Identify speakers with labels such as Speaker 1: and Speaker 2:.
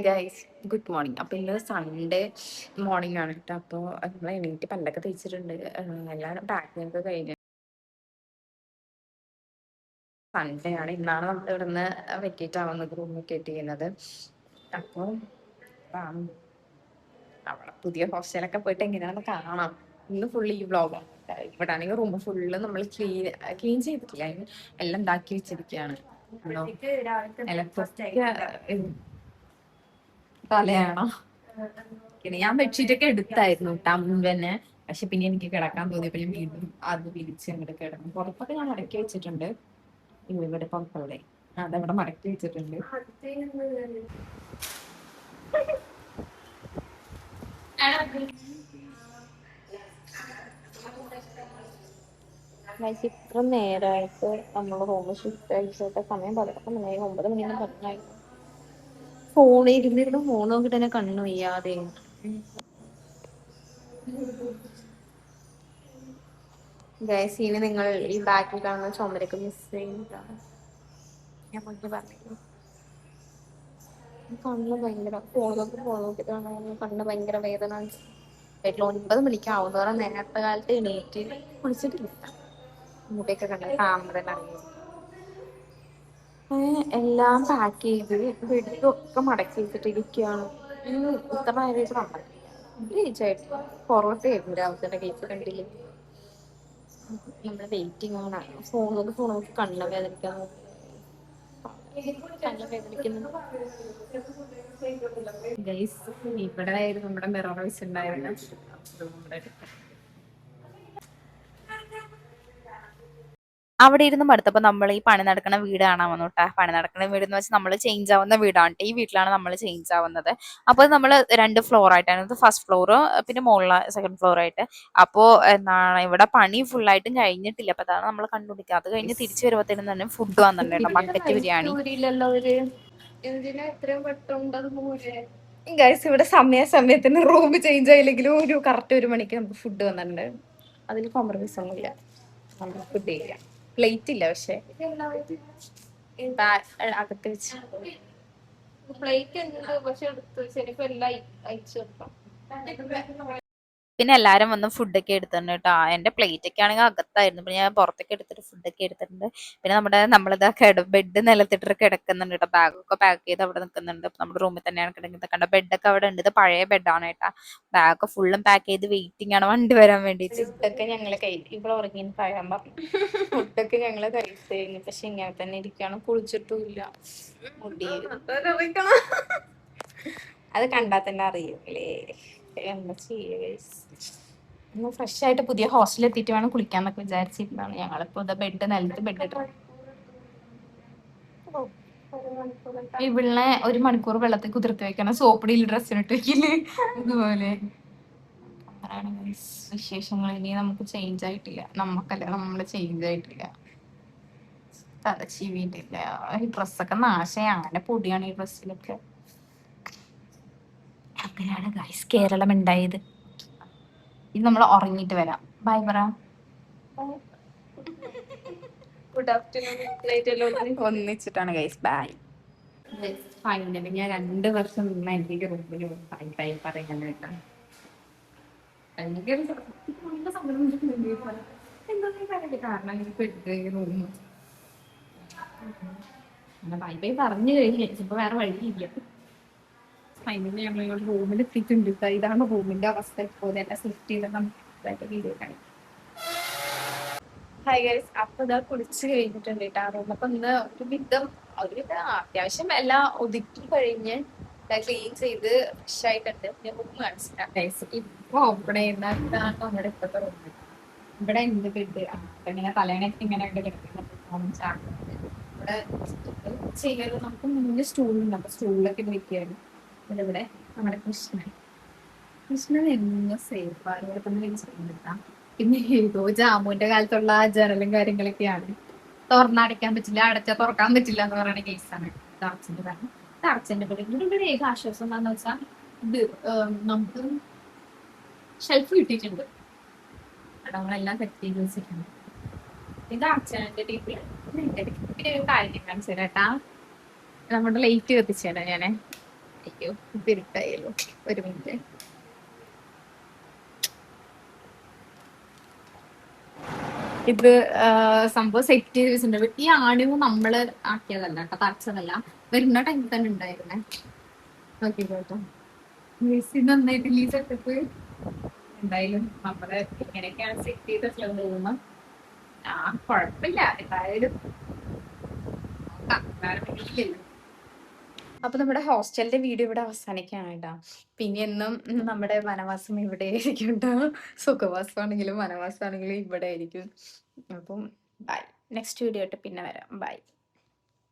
Speaker 1: Guys good morning. അപ്പോൾ ഇന്ന് Sunday morning ആണ് കേട്ടോ. അപ്പോൾ നമ്മൾ എണീറ്റ് പല്ലൊക്കെ തേച്ചിട്ടുണ്ട്. എല്ലാവരും പാക്കിംഗ് ഒക്കെ കഴിഞ്ഞ് സൺഡേ ആണ്. ഇന്നാണ് നമ്മൾ ഇവിടുന്ന് വെക്കേറ്റാവുന്നത്, റൂമിൽ വെക്കേറ്റ് ചെയ്യുന്നത്. അപ്പോൾ അവിടെ പുതിയ ഹോസ്റ്റലൊക്കെ പോയിട്ട് എങ്ങനെയാണെന്ന് കാണാം. ഇന്ന് ഫുള്ള് ഈ വ്ളോഗാണ്. ഇവിടെ ആണെങ്കിൽ റൂം ഫുള്ള് നമ്മൾ ക്ലീൻ ചെയ്തിട്ടില്ല, എല്ലാം ഉണ്ടാക്കി വെച്ചിരിക്കുകയാണ്. തലയാണോ? ഞാൻ ബെഡ്ഷീറ്റ് ഒക്കെ എടുത്തായിരുന്നു കേട്ടാ മുൻപ് തന്നെ. പക്ഷെ പിന്നെ എനിക്ക് കിടക്കാൻ തോന്നിയപ്പോൾ ഞാൻ വീണ്ടും അത് വിരിച്ച് അങ്ങോട്ട് കിടന്നു. പുറത്തൊക്കെ ഞാൻ മടക്കി വെച്ചിട്ടുണ്ട്. ഇവിടെ പുറത്തവിടെ അതവിടെ മടക്കി വെച്ചിട്ടുണ്ട്. ഇത്ര നേരമായിട്ട് നമ്മൾ റൂം ഷിഫ്റ്റ് അയച്ചിട്ട് സമയം 11 മണിയായി. 9 മണിയൊന്നും പറഞ്ഞായിരുന്നു. ഫോണിൽ ഇരുന്നിരുന്ന് ഫോൺ നോക്കിട്ട് തന്നെ കണ്ണു വയ്യാതെ. ഗൈസിന് നിങ്ങൾ ഈ ബാക്കിൽ കാണുന്ന ചുമരൊക്കെ മിസ് ചെയ്യുന്നതാണ്. ഞാൻ മുന്നേ പറഞ്ഞു, കണ്ണ് ഭയങ്കര ഫോൺ നോക്കിയിട്ടാണ് കണ്ണ് ഭയങ്കര വേദന. വീട്ടിൽ 9 മണിക്ക് ആവുന്നവരെ നേരത്തെ കാലത്ത് എണീറ്റ് കുളിച്ചിട്ടില്ല. മുടിയൊക്കെ കണ്ട താമരൻ അറിയും. എല്ലാം പാക്ക് ചെയ്ത് വീട്ടിലൊക്കെ മടക്കി വെച്ചിട്ടിരിക്കുകയാണ്. ഇത്ര നേരം കണ്ടില്ല. പൊറോട്ടയായിരുന്നു രാവിലത്തെ കേസ് കണ്ടില്ലേ. നമ്മള് വെയിറ്റിംഗ് ആണ്. ഫോൺ നോക്കി കണ്ണ് വേദനിക്കാൻ ഇവിടെ ആയിരുന്നു നമ്മുടെ മിറർ വെച്ചിട്ടുണ്ടായിരുന്നു.
Speaker 2: അവിടെ ഇരുന്ന് മടുത്തപ്പോൾ നമ്മൾ ഈ പണി നടക്കുന്ന വീട് കാണാൻ വന്നു കേട്ടോ. പണി നടക്കുന്ന വീട് എന്ന് വെച്ചാൽ നമ്മൾ ചേഞ്ച് ആവുന്ന വീടാണ്. ഈ വീട്ടിലാണ് നമ്മൾ ചേഞ്ച് ആവുന്നത്. അപ്പോൾ നമ്മൾ 2 ഫ്ലോർ ആയിട്ടാണ്. ഫസ്റ്റ് ഫ്ലോർ പിന്നെ മുകളിലെ സെക്കൻഡ് ഫ്ലോർ ആയിട്ട്. അപ്പോൾ എന്താണ് ഇവിടെ പണി ഫുള്ളായിട്ടും കഴിഞ്ഞിട്ടില്ല. അപ്പോൾ അതാണ് നമ്മൾ കണ്ടുപിടിക്കുക. അത് കഴിഞ്ഞ് തിരിച്ചു വരുമ്പോഴത്തേനും തന്നെ ഫുഡ് വന്നിട്ടുണ്ട്. ബക്കറ്റ് ബിരിയാണി.
Speaker 1: ഇവിടെ സമയത്തിന് റൂം ചേഞ്ച് ആയില്ലെങ്കിലും കറക്റ്റ് 1 മണിക്ക് നമുക്ക് ഫുഡ് വന്നിട്ടുണ്ട്. അതിൽ കോംപ്രമൈസ് ഒന്നുമില്ല. നമുക്ക് ഫുഡ് ചെയ്യാം. പ്ലേറ്റ് ഇല്ല, പക്ഷെ അകത്ത് വെച്ച് പ്ലേറ്റ് ഉണ്ട്. പക്ഷെ എടുത്ത് ശരിക്കും എല്ലാം അയച്ചു കൊടുക്കാം.
Speaker 2: പിന്നെ എല്ലാവരും വന്ന് ഫുഡൊക്കെ എടുത്തിട്ടുണ്ട് കേട്ടോ. എൻ്റെ പ്ലേറ്റ് ഒക്കെ ആണെങ്കിൽ അകത്തായിരുന്നു. പിന്നെ ഞാൻ പുറത്തേക്ക് എടുത്തിട്ട് ഫുഡൊക്കെ എടുത്തിട്ടുണ്ട്. പിന്നെ നമ്മളിതാ ബെഡ് നിലത്തിട്ട് കിടക്കുന്നുണ്ട് കേട്ടോ. ബാഗൊക്കെ പാക്ക് ചെയ്ത് അവിടെ നിൽക്കുന്നുണ്ട്. നമ്മുടെ റൂമിൽ തന്നെയാണ് കിടക്കുന്നത്. കണ്ട ബെഡൊക്കെ അവിടെ ഉണ്ട്. ഇത് പഴയ ബെഡാണ് കേട്ടോ. ബാഗൊക്കെ ഫുള്ളും പാക്ക് ചെയ്ത് വെയിറ്റിംഗ് ആണ് വണ്ടി വരാൻ വേണ്ടിയിട്ട്.
Speaker 1: ഫുഡൊക്കെ ഞങ്ങള് ഇവിടെ ഉറങ്ങി പറയാൻ പറഞ്ഞു. ഫുഡൊക്കെ ഞങ്ങള് കഴിച്ചു കഴിഞ്ഞു. പക്ഷെ ഇങ്ങനെ തന്നെ ഇരിക്കുകയാണ്. കുളിച്ചിട്ടുമില്ല. മുടി അത് കണ്ടാൽ തന്നെ അറിയില്ലേ എന്താ ചെയ്യുക. ഫ്രഷ് ആയിട്ട് പുതിയ ഹോസ്റ്റലിൽ എത്തിയിട്ട് വേണം കുളിക്കാന്നൊക്കെ വിചാരിച്ചിരുന്നതാണ്. ഞങ്ങളിപ്പോ ബെഡ് നിലത്ത് ബെഡ് ഇട്ടു. ഇവിടെ 1 മണിക്കൂർ വെള്ളത്തിൽ കുതിർത്ത് വെക്കണം. സോപ്പിടിയിൽ ഡ്രസ്സിനിട്ട് വെക്കില്ലേ, ഇതുപോലെ. വിശേഷങ്ങൾ ഇനി നമുക്ക് ചേഞ്ച് ആയിട്ടില്ല. നമ്മക്കല്ല, നമ്മള് ചേഞ്ച് ആയിട്ടില്ല. തല ചീവിട്ടില്ല. ഈ ഡ്രസ്സൊക്കെ നാശമായി. അങ്ങനെ പൊടിയാണ് ഈ ഡ്രസ്സിലൊക്കെ. അങ്ങനെയാണ് ഗൈസ് കേരളം ഉണ്ടായത്. ഇത് നമ്മൾ ഉറങ്ങിയിട്ട് വരാം. ബൈ പറ. Good afternoon. ഒന്നിച്ചിട്ടാണ് ഗൈസ്. ബൈ. ഫൈനലി ഞാൻ 2 വർഷം മുന്നേ എനിക്ക് റൂമിൽ ബൈ പറയാൻ കേട്ടോ. കാരണം റൂം ബൈ ബൈ പറഞ്ഞു കഴിഞ്ഞു. ഇപ്പൊ വേറെ വഴിയില്ല. ഫൈനലി ഞങ്ങൾ റൂമിൽ എത്തിയിട്ടുണ്ട്. ഇതാണ് റൂമിന്റെ അവസ്ഥ. ഇപ്പോൾ എല്ലാം സെറ്റ് ചെയ്ത് നമുക്ക് വീഡിയോ കാണിക്കാം. ഹായ് ഗൈസ്, അപ്പൊ ഇതാ കുളിച്ച് കഴിഞ്ഞിട്ടുണ്ട് കേട്ടോ. റൂമൊക്കെ ഇന്ന് ഒരുവിധം അത്യാവശ്യം എല്ലാം ഒതുക്കി കഴിഞ്ഞ് ക്ലീൻ ചെയ്ത് ഫ്രഷ് ആയിട്ടുണ്ട്. ഞാൻ റൂം കാണിച്ചിട്ടാണ് ഗൈസ്. ഇപ്പൊ ഓപ്പൺ ചെയ്യുന്ന ഇതാണ് നമ്മുടെ ഇപ്പോഴത്തെ റൂം. ഇവിടെ എന്ത് ബെഡ് ഇങ്ങനെ തലേണൊക്കെ ഇങ്ങനെ കിടക്കുന്നത്. ഇവിടെ ചെയ്യല് നമുക്ക് 3 സ്റ്റൂളുണ്ട്. അപ്പൊ സ്റ്റൂളിലൊക്കെ ഇരിക്കുകയാണ്. ഇവിടെ നമ്മുടെ കൃഷ്ണൻ എന്നും സേഫാണ്. ഇവിടെ തന്നെ വെച്ചിട്ടുണ്ടാ. പിന്നെ ഏതോ ജാമുവിന്റെ കാലത്തുള്ള ജനലും കാര്യങ്ങളൊക്കെയാണ്. തുറന്നടയ്ക്കാൻ പറ്റില്ല, അടച്ചാൽ തുറക്കാൻ പറ്റില്ല എന്ന് പറയുന്ന കേസാണ്. അർച്ചന്റെ കാരണം അർച്ചന്റെ ഇവിടെ ഏക ആശ്വാസം എന്താന്ന് വെച്ചാൽ ഇത് നമുക്ക് ഷെൽഫ് കിട്ടിയിട്ടുണ്ട്. നമ്മളെല്ലാം സെറ്റ് ചെയ്ത് വെച്ചിട്ടുണ്ട്. ഇത് അർച്ചന്റെ ടീപ്പിൽ. പിന്നെ ഒരു കാര്യം കാണിച്ചു തരാം കേട്ടാ. നമ്മുടെ ലൈറ്റ് കത്തിച്ചേരാ ഞാന്. അയ്യോ തിരുട്ടായല്ലോ, ഒരു മിനിറ്റ്. ഇത് സംഭവം സെറ്റ് ചെയ്ത് വെച്ചിട്ടുണ്ട്. ഈ ആണിവ് നമ്മള് ആക്കിയതല്ല കേട്ടോ, തറച്ചതല്ല, വരുന്ന ടൈമിൽ തന്നെ ഉണ്ടായിരുന്നേ. ഓക്കെ കേട്ടോ, നന്നായിട്ട് ഈ സെറ്റപ്പ്. എന്തായാലും നമ്മള് ഇങ്ങനെയൊക്കെയാണ് സെറ്റ് ചെയ്തിട്ടുള്ളത്. ആ കുഴപ്പമില്ല, എന്തായാലും വേറെ വഴിയില്ലല്ലോ. അപ്പൊ നമ്മുടെ ഹോസ്റ്റലിന്റെ വീഡിയോ ഇവിടെ അവസാനിക്കാണ് കേട്ടോ. പിന്നെ എന്നും നമ്മുടെ വനവാസം ഇവിടെ ആയിരിക്കും കേട്ടോ. സുഖവാസമാണെങ്കിലും വനവാസമാണെങ്കിലും ഇവിടെ ആയിരിക്കും. അപ്പം ബൈ, നെക്സ്റ്റ് വീഡിയോ ആയിട്ട് പിന്നെ വരാം. ബൈ.